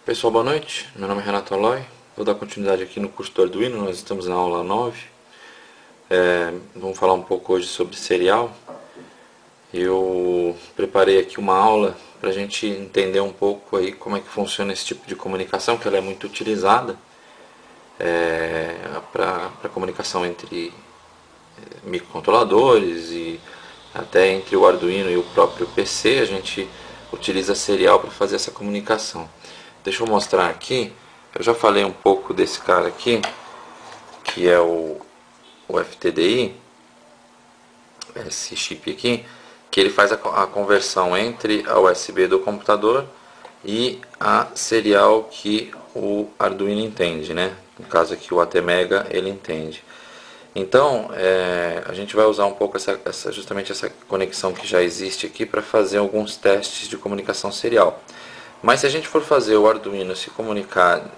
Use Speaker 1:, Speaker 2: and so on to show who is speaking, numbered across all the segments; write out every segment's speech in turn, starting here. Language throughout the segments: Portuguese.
Speaker 1: Pessoal, boa noite. Meu nome é Renato Aloy. Vou dar continuidade aqui no curso do Arduino. Nós estamos na aula 9. Vamos falar um pouco hoje sobre serial. Eu preparei aqui uma aula para a gente entender um pouco aí como é que funciona esse tipo de comunicação, que ela é muito utilizada para comunicação entre microcontroladores e até entre o Arduino e o próprio PC. A gente utiliza serial para fazer essa comunicação. Deixa eu mostrar aqui. Eu já falei um pouco desse cara aqui, que é o FTDI, esse chip aqui, que ele faz a conversão entre a USB do computador e a serial que o Arduino entende, né? No caso aqui o ATmega ele entende. Então a gente vai usar um pouco justamente essa conexão que já existe aqui para fazer alguns testes de comunicação serial. Mas se a gente for fazer o Arduino se comunicar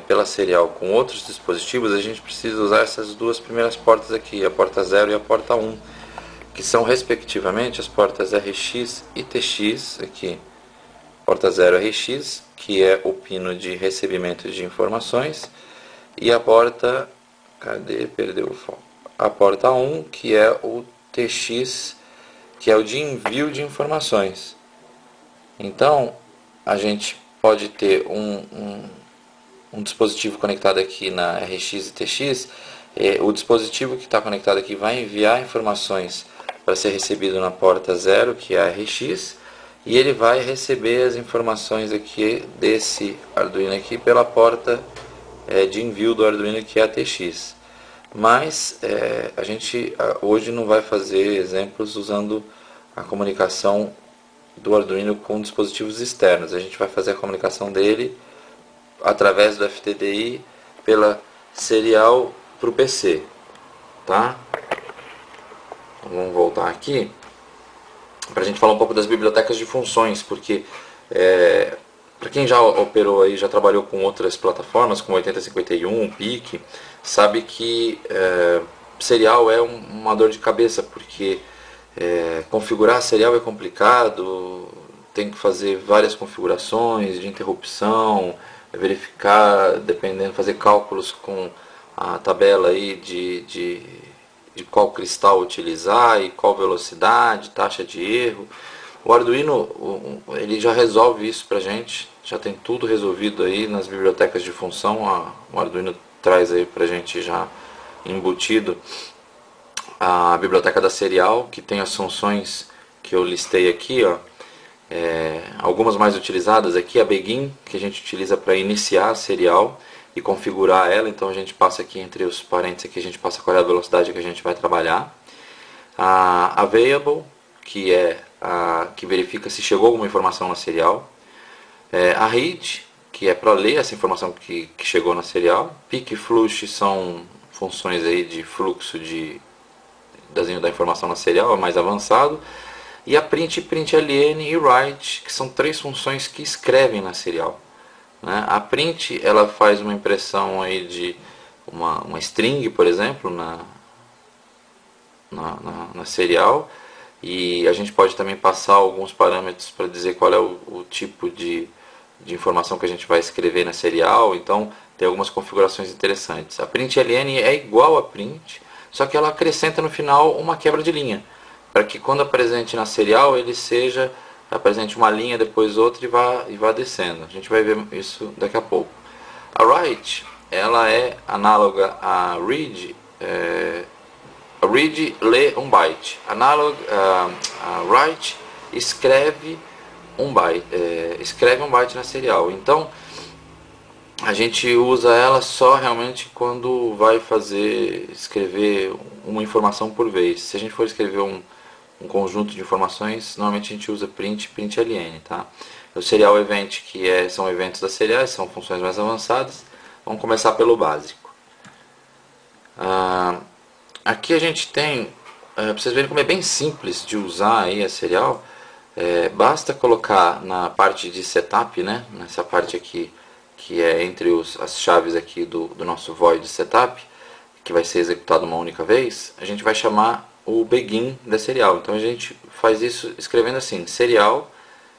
Speaker 1: pela serial com outros dispositivos, a gente precisa usar essas duas primeiras portas aqui, a porta 0 e a porta 1, que são respectivamente as portas RX e TX aqui. Porta 0 RX, que é o pino de recebimento de informações, e a porta, perdeu o foco. A porta 1, que é o TX, que é o de envio de informações. Então, a gente pode ter um dispositivo conectado aqui na RX e TX. O dispositivo que está conectado aqui vai enviar informações para ser recebido na porta 0, que é a RX, e ele vai receber as informações aqui desse Arduino aqui pela porta de envio do Arduino, que é a TX. Mas a gente hoje não vai fazer exemplos usando a comunicação do Arduino com dispositivos externos. A gente vai fazer a comunicação dele através do FTDI pela serial para o PC, tá? Vamos voltar aqui para a gente falar um pouco das bibliotecas de funções, porque para quem já operou aí, já trabalhou com outras plataformas como 8051, PIC, sabe que serial é uma dor de cabeça, porque configurar serial é complicado, tem que fazer várias configurações de interrupção, verificar, dependendo, fazer cálculos com a tabela aí de qual cristal utilizar e qual velocidade, taxa de erro. O Arduino ele já resolve isso pra gente, já tem tudo resolvido aí nas bibliotecas de função. O Arduino traz aí pra gente já embutido a biblioteca da serial, que tem as funções que eu listei aqui, ó. Algumas mais utilizadas aqui, a begin, que a gente utiliza para iniciar a serial e configurar ela. Então a gente passa aqui entre os parênteses, aqui a gente passa qual é a velocidade que a gente vai trabalhar. A available, que é a que verifica se chegou alguma informação na serial. A read, que é para ler essa informação que chegou na serial. Pick e flush são funções aí de fluxo da informação na serial, é mais avançado. E a print, println e write, que são três funções que escrevem na serial, né? A print ela faz uma impressão aí de uma string, por exemplo, na serial, e a gente pode também passar alguns parâmetros para dizer qual é o tipo de informação que a gente vai escrever na serial. Então tem algumas configurações interessantes. A println é igual a print, só que ela acrescenta no final uma quebra de linha, para que quando apresente na serial ele apresente uma linha, depois outra e vá descendo. A gente vai ver isso daqui a pouco. A write ela é análoga a read. A read lê um byte, a write escreve um byte na serial. Então a gente usa ela só realmente quando vai escrever uma informação por vez. Se a gente for escrever um conjunto de informações, normalmente a gente usa print, println, tá? O serial event, que são eventos das seriais, são funções mais avançadas. Vamos começar pelo básico. Aqui a gente tem, para vocês verem como é bem simples de usar aí a serial. Basta colocar na parte de setup, né? Nessa parte aqui que é entre as chaves aqui do nosso void setup, que vai ser executado uma única vez, a gente vai chamar o begin da serial. Então a gente faz isso escrevendo assim, serial,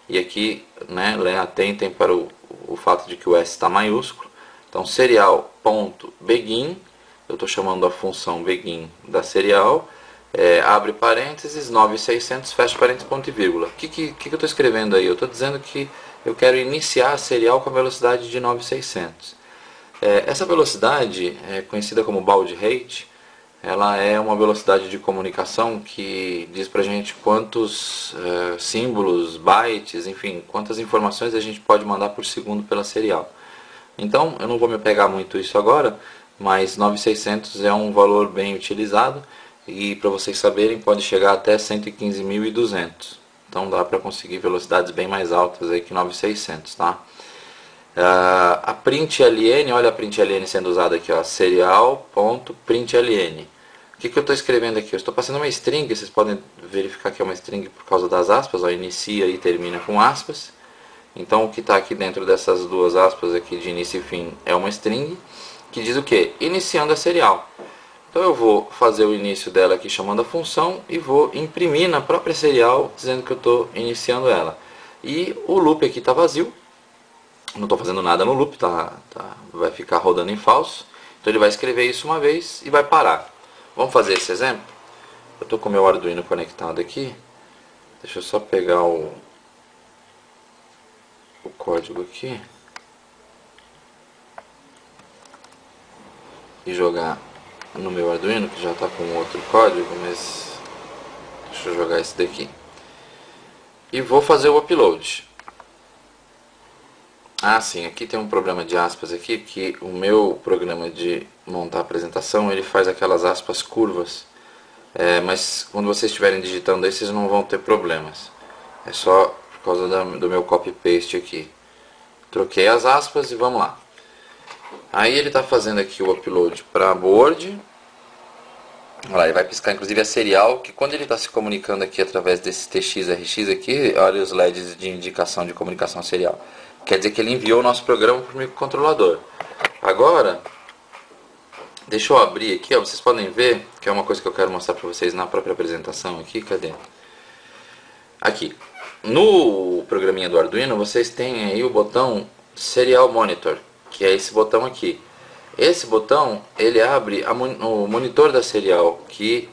Speaker 1: e aqui, né, atentem para o o fato de que o S está maiúsculo. Então serial.begin, eu estou chamando a função begin da serial, abre parênteses, 9600, fecha parênteses, ponto e vírgula. O que eu estou escrevendo aí? Eu estou dizendo que eu quero iniciar a serial com a velocidade de 9600. Essa velocidade, conhecida como baud rate, ela é uma velocidade de comunicação que diz pra gente quantos símbolos, bytes, enfim, quantas informações a gente pode mandar por segundo pela serial. Então, eu não vou me apegar muito a isso agora, mas 9600 é um valor bem utilizado e, para vocês saberem, pode chegar até 115.200. Então dá para conseguir velocidades bem mais altas aí que 9600, tá? A println, olha a println sendo usada aqui, ó, serial.println. O que eu estou escrevendo aqui? Eu estou passando uma string, vocês podem verificar que é uma string por causa das aspas, ó, inicia e termina com aspas. Então o que está aqui dentro dessas duas aspas aqui de início e fim é uma string, que diz o que? Iniciando a serial. Então eu vou fazer o início dela aqui chamando a função e vou imprimir na própria serial dizendo que eu estou iniciando ela. E o loop aqui está vazio. Não estou fazendo nada no loop, vai ficar rodando em falso. Então ele vai escrever isso uma vez e vai parar. Vamos fazer esse exemplo? Eu estou com o meu Arduino conectado aqui. Deixa eu só pegar o código aqui e jogar no meu Arduino, que já está com outro código, mas deixa eu jogar esse daqui. E vou fazer o upload. Ah, sim, aqui tem um problema de aspas aqui, que o meu programa de montar a apresentação, ele faz aquelas aspas curvas. Mas quando vocês estiverem digitando aí, vocês não vão ter problemas. É só por causa do meu copy-paste aqui. Troquei as aspas e vamos lá. Aí ele está fazendo aqui o upload para board. Olha lá, ele vai piscar inclusive a serial, que quando ele está se comunicando aqui através desse TXRX aqui, olha os LEDs de indicação de comunicação serial. Quer dizer que ele enviou o nosso programa para o microcontrolador. Agora, deixa eu abrir aqui, ó, vocês podem ver, que é uma coisa que eu quero mostrar para vocês na própria apresentação aqui, cadê? Aqui, no programinha do Arduino, vocês têm aí o botão Serial Monitor, que é esse botão aqui. Esse botão, ele abre o monitor da serial, que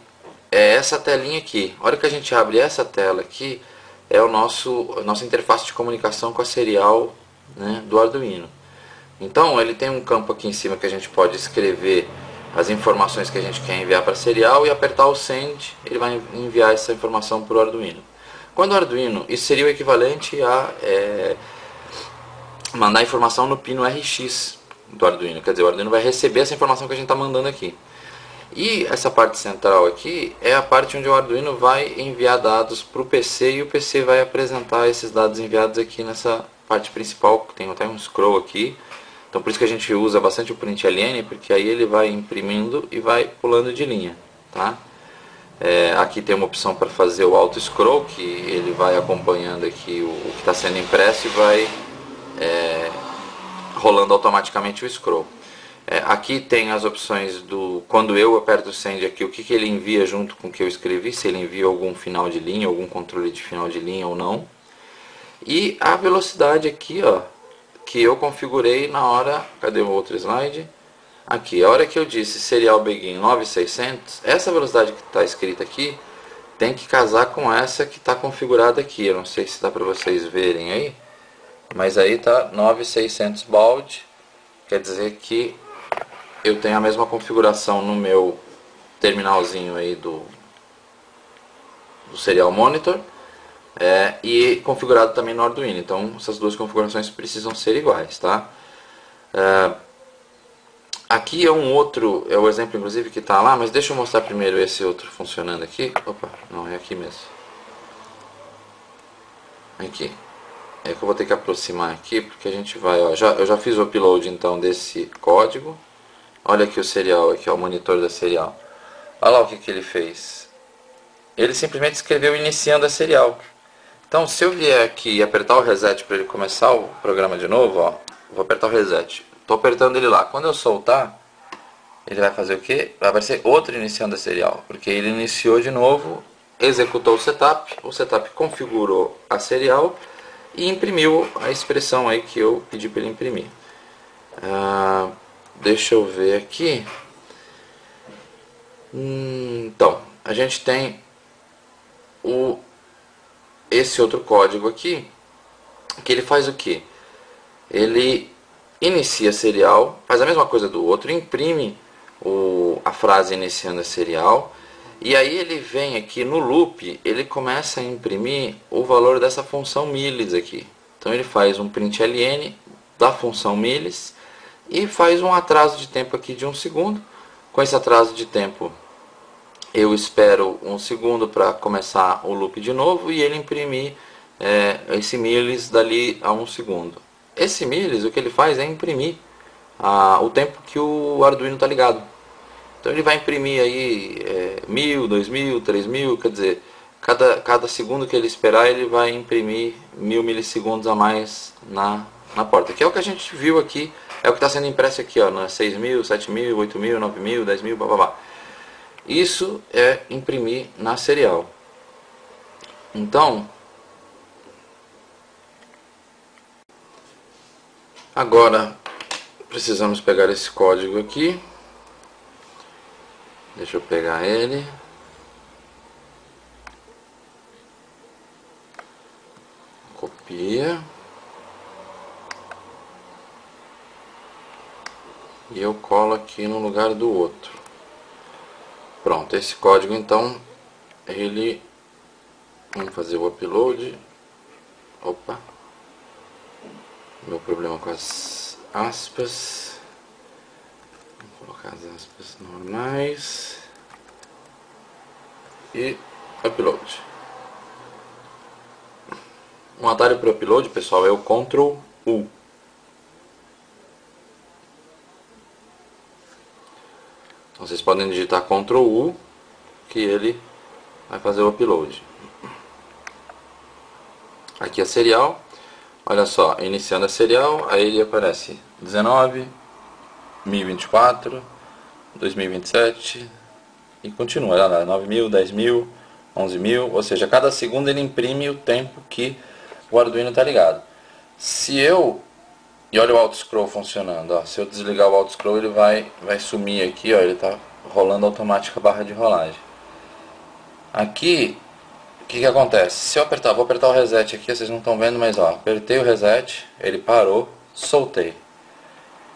Speaker 1: é essa telinha aqui. A hora que a gente abre essa tela aqui, é a nossa interface de comunicação com a serial, né, do Arduino. Então ele tem um campo aqui em cima que a gente pode escrever as informações que a gente quer enviar para a serial e apertar o Send, ele vai enviar essa informação para o Arduino. Quando o Arduino, isso seria o equivalente a mandar informação no pino RX do Arduino, quer dizer, o Arduino vai receber essa informação que a gente está mandando aqui. E essa parte central aqui é a parte onde o Arduino vai enviar dados para o PC e o PC vai apresentar esses dados enviados aqui nessa parte principal, que tem até um scroll aqui. Então por isso que a gente usa bastante o println, porque aí ele vai imprimindo e vai pulando de linha, tá? Aqui tem uma opção para fazer o auto scroll, que ele vai acompanhando aqui o que está sendo impresso e vai rolando automaticamente o scroll. Aqui tem as opções do quando eu aperto o Send aqui, o que ele envia junto com o que eu escrevi, se ele envia algum final de linha, algum controle de final de linha ou não. E a velocidade aqui, ó, que eu configurei na hora, cadê o outro slide? Aqui, a hora que eu disse serial begin 9600, essa velocidade que está escrita aqui tem que casar com essa que está configurada aqui. Eu não sei se dá para vocês verem aí, mas aí tá 9600 baud, quer dizer que eu tenho a mesma configuração no meu terminalzinho aí do Serial Monitor e configurado também no Arduino. Então essas duas configurações precisam ser iguais, tá? Aqui é é o exemplo inclusive que está lá, mas deixa eu mostrar primeiro esse outro funcionando aqui. Opa, não, é aqui mesmo. Aqui. É que eu vou ter que aproximar aqui, porque a gente vai, ó, eu já fiz o upload então desse código. Olha aqui o serial, aqui ó, o monitor da serial. Olha lá o que ele fez. Ele simplesmente escreveu iniciando a serial. Então se eu vier aqui e apertar o reset para ele começar o programa de novo, ó, vou apertar o reset. Estou apertando ele lá. Quando eu soltar, ele vai fazer o quê? Vai aparecer outro iniciando a serial, porque ele iniciou de novo, executou o setup configurou a serial e imprimiu a expressão aí que eu pedi para ele imprimir. Deixa eu ver aqui. Então, a gente tem esse outro código aqui, que ele faz o que? Ele inicia serial, faz a mesma coisa do outro, imprime a frase iniciando a serial, e aí ele vem aqui no loop, ele começa a imprimir o valor dessa função miles aqui. Então ele faz um println da função miles e faz um atraso de tempo aqui de 1 segundo. Com esse atraso de tempo eu espero 1 segundo para começar o loop de novo e ele imprimir esse miles dali a 1 segundo. Esse miles, o que ele faz é imprimir o tempo que o Arduino está ligado. Então ele vai imprimir aí 1000, 2000, 3000, quer dizer, cada segundo que ele esperar ele vai imprimir 1000 milissegundos a mais na porta. Que é o que a gente viu aqui, é o que está sendo impresso aqui, ó, na 6000, 7000, 8000, 9000, 10000, blá blá blá. Isso é imprimir na serial. Então, agora precisamos pegar esse código aqui. Deixa eu pegar ele. Copia. E eu colo aqui no lugar do outro. Pronto, esse código então, ele... Vamos fazer o upload. Opa. Meu problema com as aspas. Vou colocar as aspas normais. E upload. Um atalho para o upload, pessoal, é o Ctrl U. Então, vocês podem digitar Ctrl U, que ele vai fazer o upload. Aqui a serial. Olha só, iniciando a serial, aí ele aparece 19, 1024, 2027 e continua, olha lá, 9000, 10.000, 11.000, ou seja, cada segundo ele imprime o tempo que o Arduino está ligado. E olha o auto-scroll funcionando, ó. Se eu desligar o auto-scroll ele vai sumir aqui, ó, ele está rolando automática a barra de rolagem. Aqui, o que acontece? Se eu apertar, vou apertar o reset aqui, vocês não estão vendo, mas ó, apertei o reset, ele parou, soltei.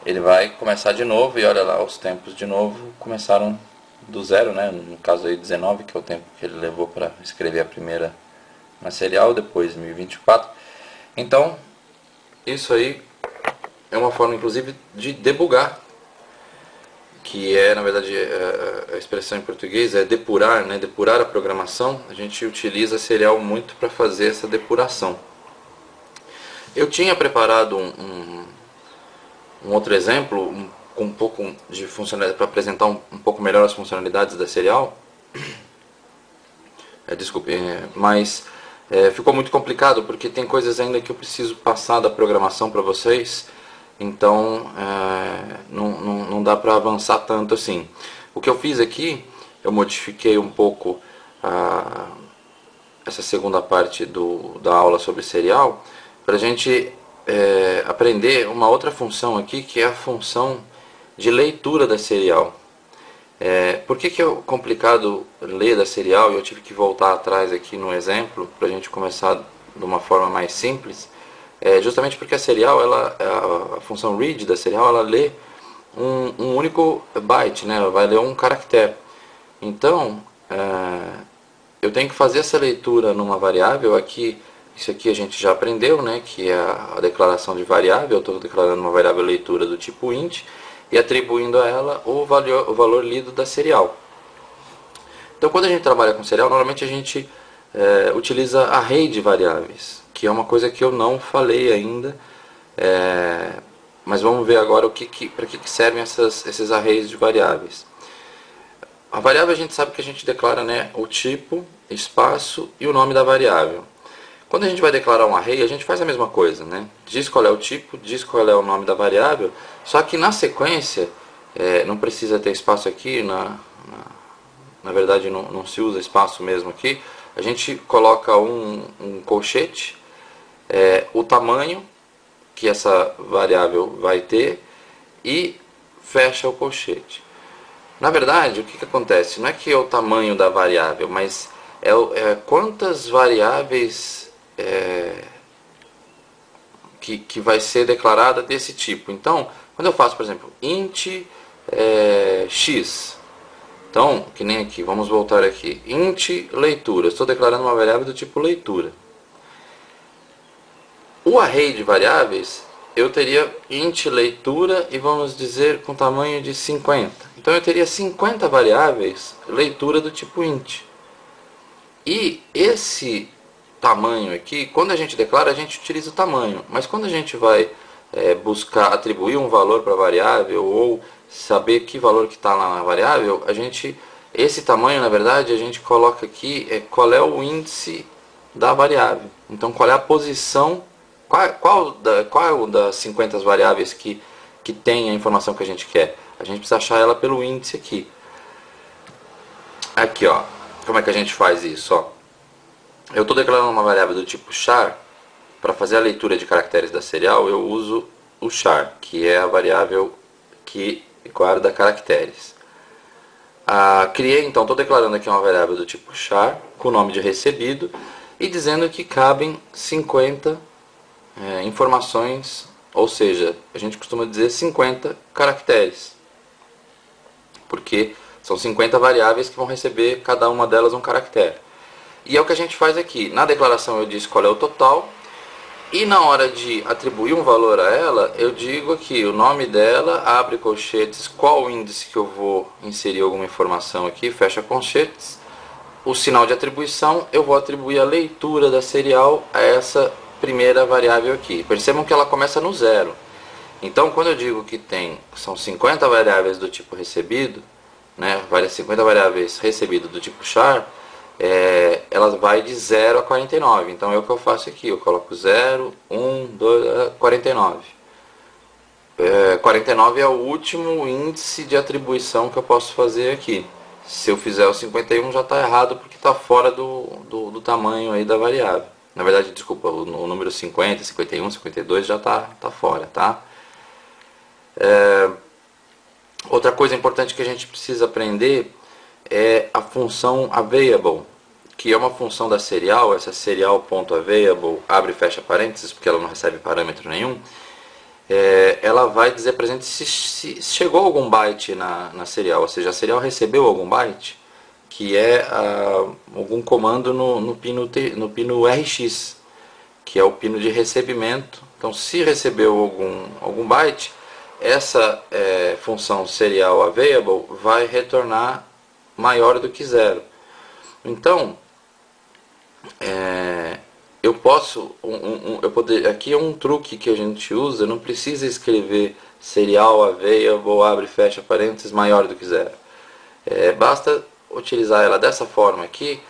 Speaker 1: Ele vai começar de novo e olha lá, os tempos de novo começaram do zero, né? No caso aí 19, que é o tempo que ele levou para escrever a primeira na serial, depois 1024. Então, isso aí é uma forma inclusive de debugar, que é, na verdade, a expressão em português é depurar, né? Depurar a programação. A gente utiliza serial muito para fazer essa depuração. Eu tinha preparado um outro exemplo com um pouco de funcionalidade para apresentar um pouco melhor as funcionalidades da serial. Desculpe, mas ficou muito complicado porque tem coisas ainda que eu preciso passar da programação para vocês. Então não dá para avançar tanto assim. O que eu fiz aqui, eu modifiquei um pouco essa segunda parte da aula sobre serial, para a gente aprender uma outra função aqui, que é a função de leitura da serial. Por que é complicado ler da serial? Eu tive que voltar atrás aqui no exemplo, para a gente começar de uma forma mais simples. Justamente porque a serial, a função read da serial, ela lê um único byte, né? Ela vai ler um caractere. Então, eu tenho que fazer essa leitura numa variável. Aqui, isso aqui a gente já aprendeu, né? Que é a declaração de variável. Eu estou declarando uma variável leitura do tipo int e atribuindo a ela o valor lido da serial. Então, quando a gente trabalha com serial, normalmente a gente utiliza array de variáveis, que é uma coisa que eu não falei ainda, mas vamos ver agora para que servem esses arrays de variáveis. A variável a gente sabe que a gente declara, né, o tipo, espaço e o nome da variável. Quando a gente vai declarar um array, a gente faz a mesma coisa, né? Diz qual é o tipo, diz qual é o nome da variável, só que na sequência, não precisa ter espaço aqui, na verdade não se usa espaço mesmo aqui, a gente coloca um colchete o tamanho que essa variável vai ter e fecha o colchete. Na verdade, o que acontece? Não é que é o tamanho da variável, mas quantas variáveis que vai ser declarada desse tipo. Então, quando eu faço, por exemplo, int x, então, que nem aqui, vamos voltar aqui, int leitura, estou declarando uma variável do tipo leitura. O array de variáveis, eu teria int leitura e vamos dizer com tamanho de 50. Então eu teria 50 variáveis leitura do tipo int. E esse tamanho aqui, quando a gente declara, a gente utiliza o tamanho. Mas quando a gente vai buscar atribuir um valor para a variável ou saber que valor que está lá na variável, esse tamanho, na verdade, a gente coloca aqui qual é o índice da variável. Então, qual é a posição, qual das 50 variáveis que tem a informação que a gente quer. A gente precisa achar ela pelo índice aqui. Aqui, ó. Como é que a gente faz isso? Ó. Eu estou declarando uma variável do tipo char. Para fazer a leitura de caracteres da serial, eu uso o char, que é a variável que guarda caracteres. Criei, então, estou declarando aqui uma variável do tipo char, com o nome de recebido, e dizendo que cabem 50 informações, ou seja, a gente costuma dizer 50 caracteres, porque são 50 variáveis que vão receber cada uma delas um caractere. E é o que a gente faz aqui. Na declaração eu disse qual é o total, e na hora de atribuir um valor a ela, eu digo aqui o nome dela, abre colchetes, qual o índice que eu vou inserir alguma informação aqui, fecha colchetes. O sinal de atribuição, eu vou atribuir a leitura da serial a essa primeira variável aqui. Percebam que ela começa no zero. Então, quando eu digo que são 50 variáveis do tipo recebido, 50 variáveis recebido do tipo char, ela vai de 0 a 49. Então é o que eu faço aqui, eu coloco 0, 1, 2, 49. 49 é o último índice de atribuição que eu posso fazer aqui. Se eu fizer o 51 já está errado porque está fora do tamanho aí da variável. Na verdade, desculpa, o número 50, 51, 52 já está fora, tá? Outra coisa importante que a gente precisa aprender é a função available, que é uma função da serial, essa serial.available, abre e fecha parênteses, porque ela não recebe parâmetro nenhum. Ela vai dizer para a gente se chegou algum byte na serial, ou seja, a serial recebeu algum byte, que é algum comando no pino RX, que é o pino de recebimento. Então, se recebeu algum byte, essa função serial available vai retornar maior do que 0. Então, aqui é um truque que a gente usa, não precisa escrever serial available, abre e fecha parênteses, maior do que 0. Basta utilizar ela dessa forma aqui,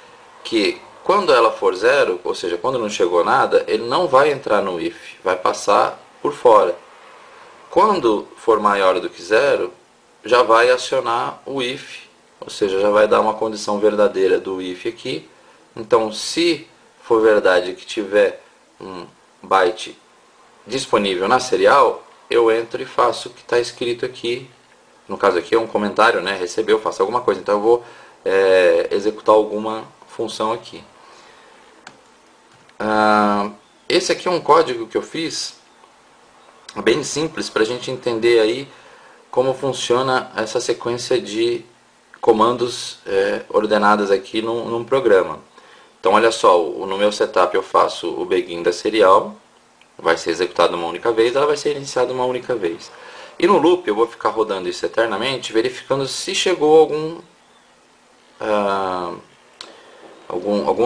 Speaker 1: que quando ela for 0, ou seja, quando não chegou nada, ele não vai entrar no if, vai passar por fora. Quando for maior do que 0, já vai acionar o if, ou seja, já vai dar uma condição verdadeira do if aqui. Então, se for verdade que tiver um byte disponível na serial, eu entro e faço o que está escrito aqui. No caso aqui é um comentário, recebeu, faço alguma coisa. Então eu vou executar alguma função aqui. Esse aqui é um código que eu fiz bem simples para a gente entender aí como funciona essa sequência de comandos ordenadas aqui num programa. Então olha só, no meu setup eu faço o begin da serial, vai ser executado uma única vez, ela vai ser iniciada uma única vez. E no loop eu vou ficar rodando isso eternamente, verificando se chegou algum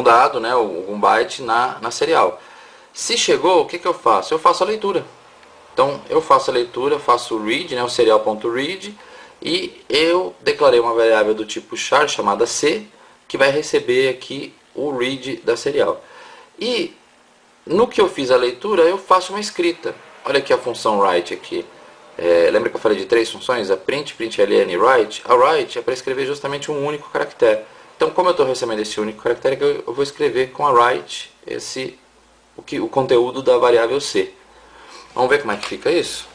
Speaker 1: dado, algum byte na serial. Se chegou, o que eu faço? Eu faço a leitura. Então eu faço a leitura, faço o read, o serial.read, e eu declarei uma variável do tipo char chamada c, que vai receber aqui o read da serial. E no que eu fiz a leitura, eu faço uma escrita. Olha aqui a função write aqui. Lembra que eu falei de 3 funções? A print, println e write. A write é para escrever justamente um único caractere. Então, como eu estou recebendo esse único caractere, eu vou escrever com a write o conteúdo da variável C. Vamos ver como é que fica isso?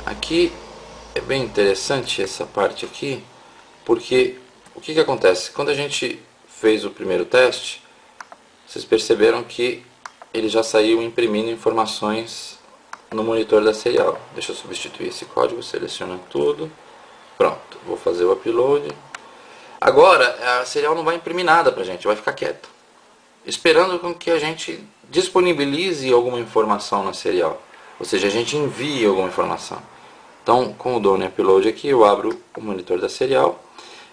Speaker 1: Aqui é bem interessante essa parte aqui, porque o que acontece? Quando a gente fez o primeiro teste, vocês perceberam que ele já saiu imprimindo informações no monitor da serial. Deixa eu substituir esse código, seleciono tudo. Pronto, vou fazer o upload. Agora a serial não vai imprimir nada pra gente, vai ficar quieta, esperando com que a gente disponibilize alguma informação na serial, ou seja, a gente envie alguma informação. Então, com o Done Upload aqui, eu abro o monitor da serial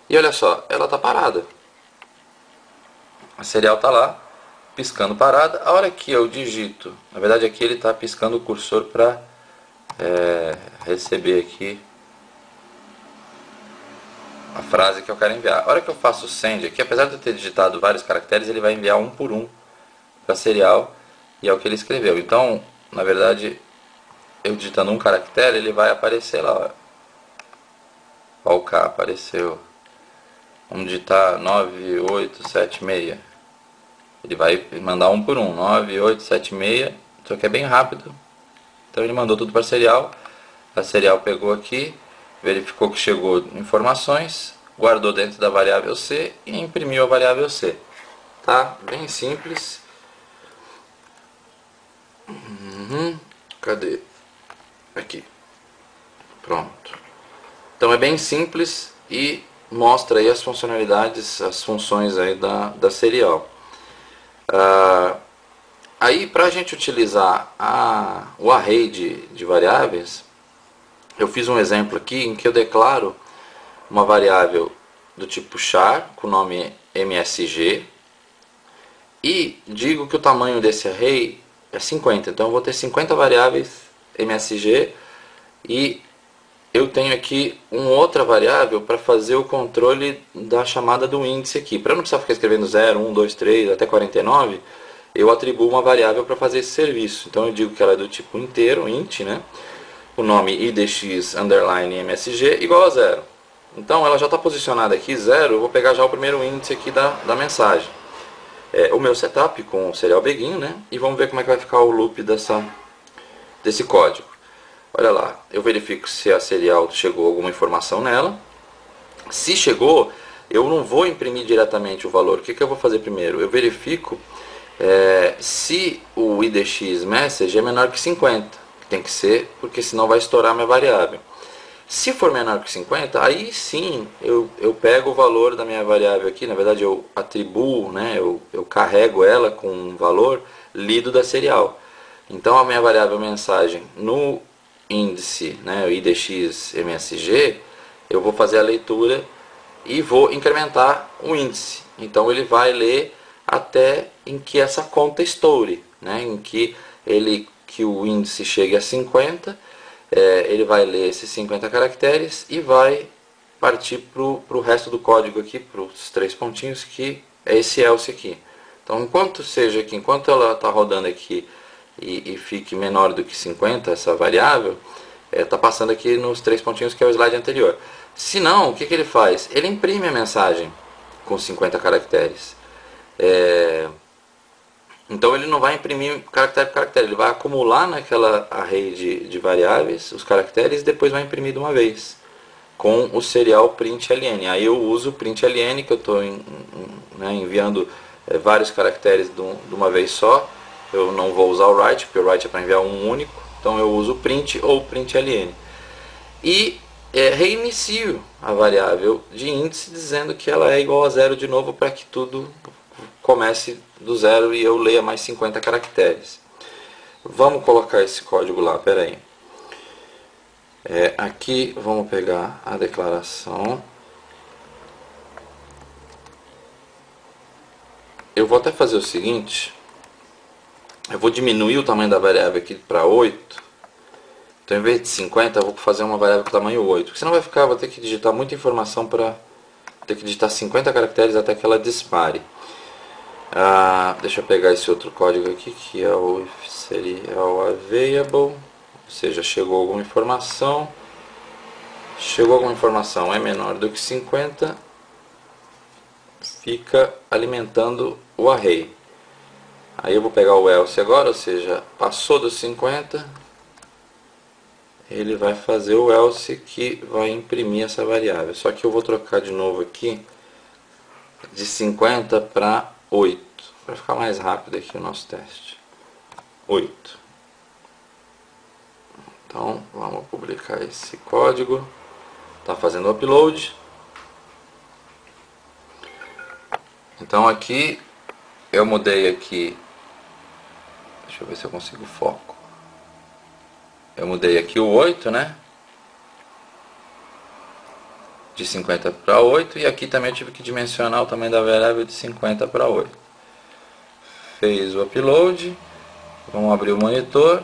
Speaker 1: e olha só, ela está parada. A serial está lá, piscando parada. A hora que eu digito, na verdade aqui ele está piscando o cursor para receber aqui a frase que eu quero enviar. A hora que eu faço o send aqui, apesar de eu ter digitado vários caracteres, ele vai enviar um por um para a serial e é o que ele escreveu. Então, na verdade, eu digitando um caractere, ele vai aparecer lá. Ó, o K apareceu. Vamos digitar 9876. Ele vai mandar um por um. 9876. Só que é bem rápido. Então ele mandou tudo para a serial. A serial pegou aqui, verificou que chegou informações, guardou dentro da variável C e imprimiu a variável C. Tá? Bem simples. Cadê? Aqui. Pronto. Então é bem simples e mostra aí as funcionalidades, as funções aí da serial. Aí para a gente utilizar o array de variáveis, eu fiz um exemplo aqui em que eu declaro uma variável do tipo char com o nome msg e digo que o tamanho desse array é 50. Então eu vou ter 50 variáveis msg e eu tenho aqui uma outra variável para fazer o controle da chamada do índice aqui. Para não precisar ficar escrevendo 0, 1, 2, 3 até 49, eu atribuo uma variável para fazer esse serviço. Então eu digo que ela é do tipo inteiro, int, né? O nome idx underline msg igual a 0. Então ela já está posicionada aqui 0, eu vou pegar já o primeiro índice aqui da mensagem. O meu setup com o serial begin, né? E vamos ver como é que vai ficar o loop desse código. Olha lá, eu verifico se a serial chegou alguma informação nela. Se chegou, eu não vou imprimir diretamente o valor. O que eu vou fazer primeiro? Eu verifico se o idx message é menor que 50. Tem que ser, porque senão vai estourar minha variável. Se for menor que 50, aí sim eu pego o valor da minha variável aqui. Na verdade eu atribuo, né, eu carrego ela com um valor lido da serial. Então a minha variável mensagem no índice, né, o idx msg, eu vou fazer a leitura e vou incrementar o índice. Então ele vai ler até em que essa conta estoure, né, em que o índice chegue a 50, ele vai ler esses 50 caracteres e vai partir para o resto do código aqui, para os 3 pontinhos, que é esse else aqui. Então enquanto ela está rodando aqui e fique menor do que 50, essa variável, está passando aqui nos 3 pontinhos que é o slide anterior. Se não, o que ele faz? Ele imprime a mensagem com 50 caracteres. Então ele não vai imprimir caractere por caractere, ele vai acumular naquela array de variáveis os caracteres e depois vai imprimir de uma vez com o serial println. Aí eu uso o println, que eu estou enviando vários caracteres de uma vez só. Eu não vou usar o write, porque o write é para enviar um único. Então eu uso o print ou println. E reinicio a variável de índice dizendo que ela é igual a 0 de novo para que tudo comece do zero e eu leia mais 50 caracteres. Vamos colocar esse código lá, peraí. Aqui vamos pegar a declaração. Eu vou até fazer o seguinte. Eu vou diminuir o tamanho da variável aqui para 8. Então, em vez de 50, eu vou fazer uma variável com tamanho 8. Porque senão vou ter que digitar muita informação para ter que digitar 50 caracteres até que ela dispare. Deixa eu pegar esse outro código aqui, que é o serial available. Ou seja, chegou alguma informação. É menor do que 50. Fica alimentando o array. Aí eu vou pegar o else agora, ou seja, passou dos 50, ele vai fazer o else que vai imprimir essa variável. Só que eu vou trocar de novo aqui de 50 para 8, para ficar mais rápido aqui o nosso teste. 8. Então vamos publicar esse código. Está fazendo o upload. Então aqui eu mudei aqui. Deixa eu ver se eu consigo foco. Eu mudei aqui o 8, né? De 50 para 8. E aqui também eu tive que dimensionar o tamanho da variável de 50 para 8. Fez o upload. Vamos abrir o monitor.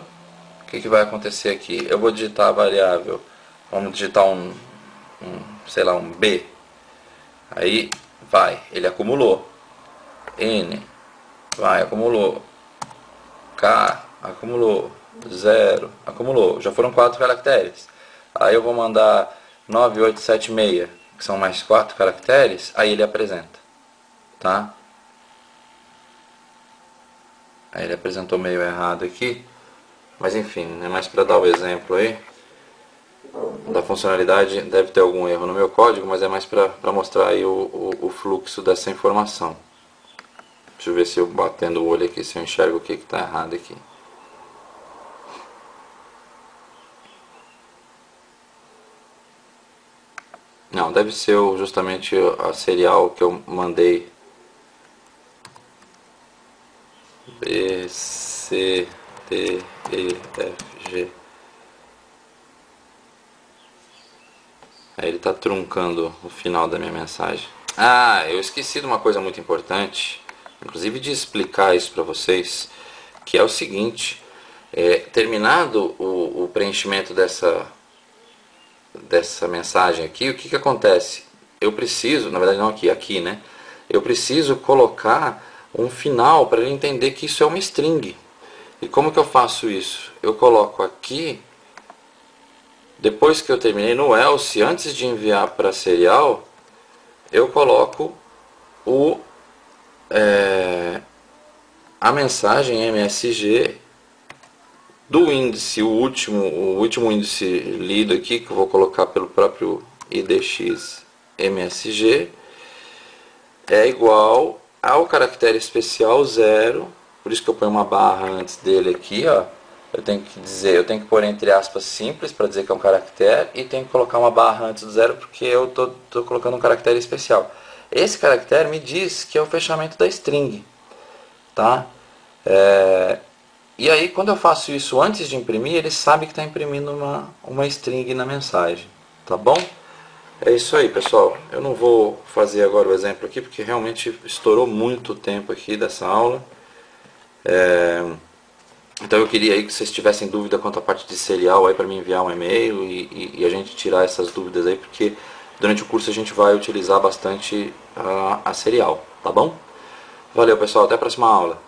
Speaker 1: O que vai acontecer aqui? Eu vou digitar a variável. Vamos digitar sei lá, um B. Aí vai, ele acumulou. N, vai, acumulou. K, acumulou. 0, acumulou. Já foram 4 caracteres. Aí eu vou mandar 9876, que são mais 4 caracteres. Aí ele apresenta. Tá? Aí ele apresentou meio errado aqui. Mas enfim, é mais para dar o exemplo aí da funcionalidade. Deve ter algum erro no meu código, mas é mais para mostrar aí o fluxo dessa informação. Deixa eu ver se eu batendo o olho aqui, se eu enxergo o que está errado aqui. Não, deve ser justamente a serial que eu mandei. B, C, D, E, F, G. Aí ele está truncando o final da minha mensagem. Ah, eu esqueci de uma coisa muito importante, inclusive de explicar isso para vocês, que é o seguinte: terminado o preenchimento dessa mensagem aqui, o que acontece? Eu preciso, na verdade não aqui, né? Eu preciso colocar um final para ele entender que isso é uma string. E como que eu faço isso? Eu coloco aqui, depois que eu terminei no else, antes de enviar para serial, eu coloco a mensagem MSG do índice, o último índice lido aqui, que eu vou colocar pelo próprio IDX MSG, é igual ao caractere especial 0, por isso que eu ponho uma barra antes dele aqui, ó. Eu tenho que pôr entre aspas simples para dizer que é um caractere, e tenho que colocar uma barra antes do 0 porque eu tô colocando um caractere especial. Esse caractere me diz que é o fechamento da string, tá? E aí, quando eu faço isso antes de imprimir, ele sabe que está imprimindo uma string na mensagem, tá bom? É isso aí, pessoal. Eu não vou fazer agora o exemplo aqui, porque realmente estourou muito o tempo aqui dessa aula. Então eu queria aí que vocês tivessem dúvida quanto à parte de serial aí para me enviar um e-mail e a gente tirar essas dúvidas aí, porque durante o curso a gente vai utilizar bastante a serial, tá bom? Valeu, pessoal. Até a próxima aula.